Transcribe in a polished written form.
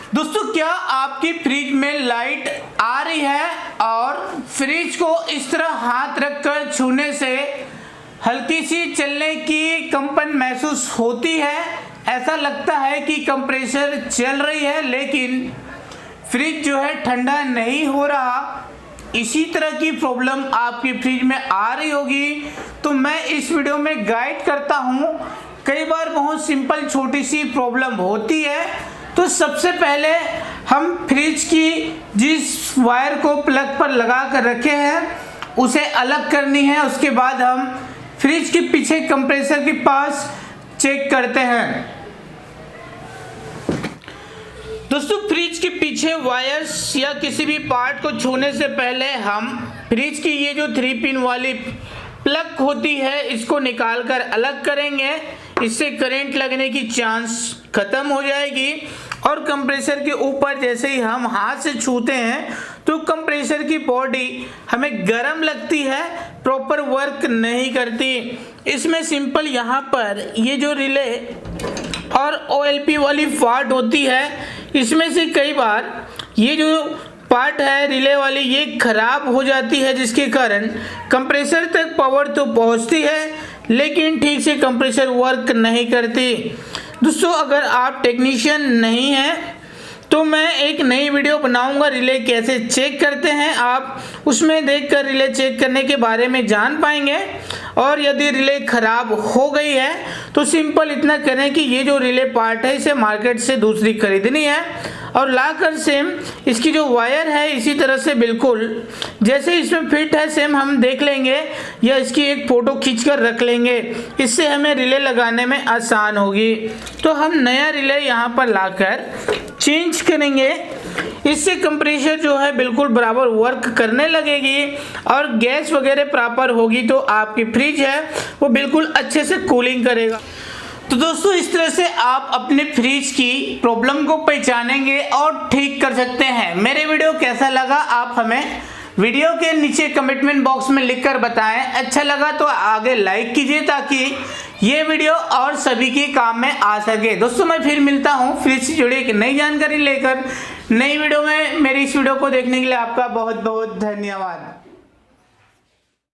दोस्तों, क्या आपकी फ्रिज में लाइट आ रही है और फ्रिज को इस तरह हाथ रखकर छूने से हल्की सी चलने की कंपन महसूस होती है? ऐसा लगता है कि कंप्रेसर चल रही है लेकिन फ्रिज जो है ठंडा नहीं हो रहा। इसी तरह की प्रॉब्लम आपकी फ्रिज में आ रही होगी तो मैं इस वीडियो में गाइड करता हूँ। कई बार बहुत सिंपल छोटी सी प्रॉब्लम होती है। तो सबसे पहले हम फ्रिज की जिस वायर को प्लग पर लगा कर रखे हैं उसे अलग करनी है। उसके बाद हम फ्रिज के पीछे कंप्रेसर के पास चेक करते हैं। दोस्तों, फ्रिज के पीछे वायर्स या किसी भी पार्ट को छूने से पहले हम फ्रिज की ये जो 3 पिन वाली प्लग होती है इसको निकाल कर अलग करेंगे। इससे करंट लगने की चांस खत्म हो जाएगी। और कंप्रेसर के ऊपर जैसे ही हम हाथ से छूते हैं तो कंप्रेसर की बॉडी हमें गर्म लगती है, प्रॉपर वर्क नहीं करती। इसमें सिंपल यहाँ पर ये जो रिले और OLP वाली पार्ट होती है इसमें से कई बार ये जो पार्ट है रिले वाली ये खराब हो जाती है, जिसके कारण कंप्रेसर तक पावर तो पहुंचती है लेकिन ठीक से कंप्रेसर वर्क नहीं करती। दोस्तों, अगर आप टेक्नीशियन नहीं हैं तो मैं एक नई वीडियो बनाऊंगा रिले कैसे चेक करते हैं। आप उसमें देखकर रिले चेक करने के बारे में जान पाएंगे। और यदि रिले खराब हो गई है तो सिंपल इतना करें कि ये जो रिले पार्ट है इसे मार्केट से दूसरी खरीदनी है और लाकर सेम इसकी जो वायर है इसी तरह से बिल्कुल जैसे इसमें फिट है सेम हम देख लेंगे या इसकी एक फ़ोटो खींचकर रख लेंगे। इससे हमें रिले लगाने में आसान होगी। तो हम नया रिले यहाँ पर लाकर चेंज करेंगे। इससे कंप्रेसर जो है बिल्कुल बराबर वर्क करने लगेगी और गैस वगैरह प्रॉपर होगी तो आपकी फ्रिज है वो बिल्कुल अच्छे से कूलिंग करेगा। तो दोस्तों, इस तरह से आप अपने फ्रिज की प्रॉब्लम को पहचानेंगे और ठीक कर सकते हैं। मेरे वीडियो कैसा लगा आप हमें वीडियो के नीचे कमेंट बॉक्स में लिखकर बताएं। अच्छा लगा तो आगे लाइक कीजिए ताकि ये वीडियो और सभी के काम में आ सके। दोस्तों, मैं फिर मिलता हूँ फ्रिज से जुड़ी एक नई जानकारी लेकर नई वीडियो में। मेरी इस वीडियो को देखने के लिए आपका बहुत बहुत धन्यवाद।